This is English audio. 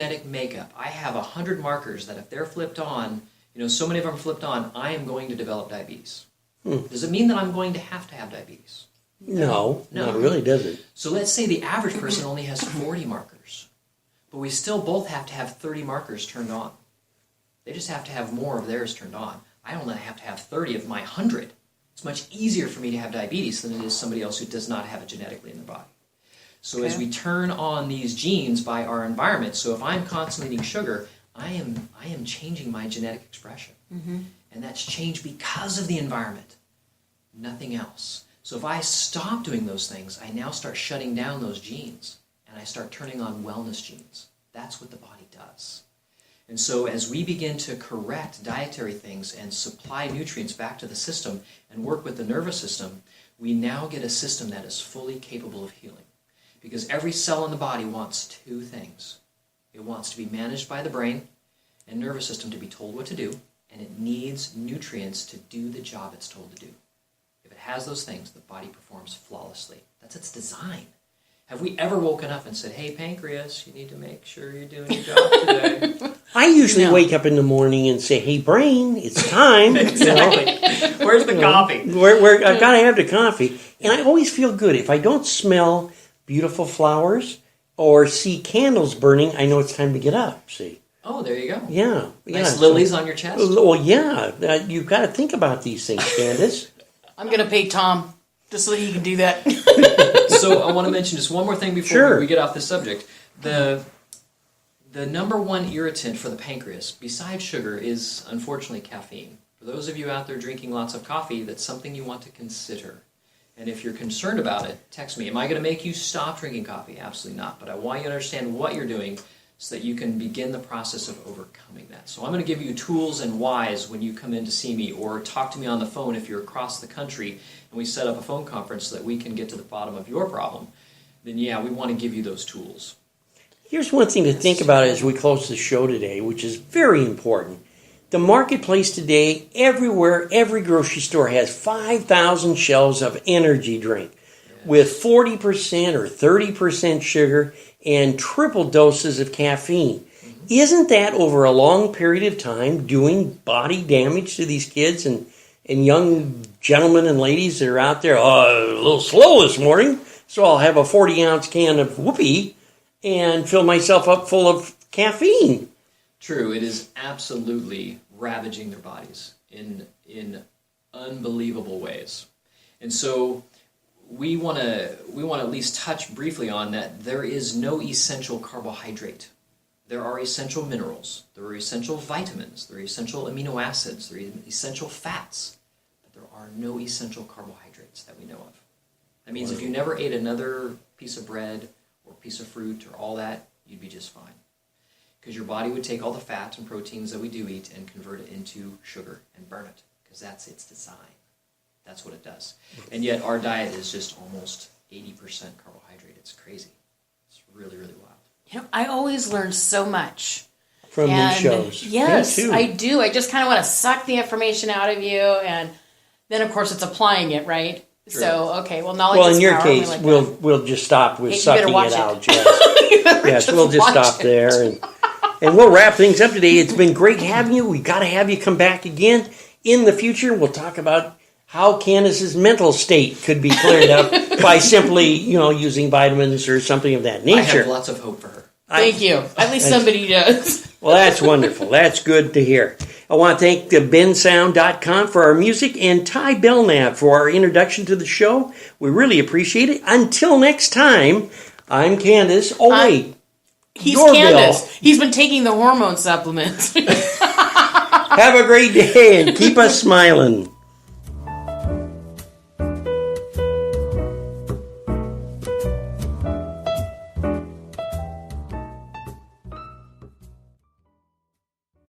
genetic makeup. I have 100 markers that if they're flipped on, so many of them are flipped on, I am going to develop diabetes. Does it mean that I'm going to have diabetes? No, it really doesn't. So let's say the average person only has 40 markers, but we still both have to have 30 markers turned on. They just have to have more of theirs turned on. I only have to have 30 of my 100. It's much easier for me to have diabetes than it is somebody else who does not have it genetically in their body. So as we turn on these genes by our environment, so if I'm constantly eating sugar, I am changing my genetic expression. And that's changed because of the environment, nothing else. So if I stop doing those things, I now start shutting down those genes, and I start turning on wellness genes. That's what the body does. And so as we begin to correct dietary things and supply nutrients back to the system and work with the nervous system, we now get a system that is fully capable of healing. Because every cell in the body wants two things. It wants to be managed by the brain and nervous system to be told what to do, and it needs nutrients to do the job it's told to do. If it has those things, the body performs flawlessly. That's its design. Have we ever woken up and said, hey, pancreas, you need to make sure you're doing your job today? I usually wake up in the morning and say, hey, brain, it's time. Exactly. Where's the coffee? I've got to have the coffee. And I always feel good. If I don't smell beautiful flowers or see candles burning, I know it's time to get up, see. Oh, there you go. Yeah. Nice lilies on your chest? Well, yeah. You've got to think about these things, Candace. I'm going to pay Tom just so that he can do that. So I want to mention just one more thing before we get off this subject. The number one irritant for the pancreas, besides sugar, is unfortunately caffeine. For those of you out there drinking lots of coffee, that's something you want to consider. And if you're concerned about it, text me. Am I going to make you stop drinking coffee? Absolutely not. But I want you to understand what you're doing so that you can begin the process of overcoming that. So I'm going to give you tools and whys when you come in to see me, or talk to me on the phone if you're across the country and we set up a phone conference so that we can get to the bottom of your problem. Then we want to give you those tools. Here's one thing to think about as we close the show today, which is very important. The marketplace today, everywhere, every grocery store has 5,000 shelves of energy drink with 40% or 30% sugar and triple doses of caffeine. Isn't that over a long period of time doing body damage to these kids and young gentlemen and ladies that are out there? Oh, a little slow this morning, so I'll have a 40-ounce can of whoopee and fill myself up full of caffeine. True, it is absolutely ravaging their bodies in unbelievable ways. And so we want to at least touch briefly on that there is no essential carbohydrate. There are essential minerals, there are essential vitamins, there are essential amino acids, there are essential fats, but there are no essential carbohydrates that we know of. That means if you never ate another piece of bread or piece of fruit or all that, you'd be just fine. Because your body would take all the fat and proteins that we do eat and convert it into sugar and burn it, because that's its design. That's what it does. And yet our diet is just almost 80% carbohydrate. It's crazy. It's really, really wild. I always learn so much from these shows. Yes, I do. I just kind of want to suck the information out of you, and then of course it's applying it, right? True. So knowledge. Well, is in your power, case, like we'll just stop with sucking it out, Jess. Yes, we'll just stop it. there, and we'll wrap things up today. It's been great having you. We got to have you come back again in the future. We'll talk about how Candace's mental state could be cleared up by simply, using vitamins or something of that nature. I have lots of hope for her. Thank you. At least somebody does. Well, that's wonderful. That's good to hear. I want to thank bensound.com for our music and Ty Belknap for our introduction to the show. We really appreciate it. Until next time, I'm Candace. Oh, wait. He's Candace. He's been taking the hormone supplements. Have a great day and keep us smiling.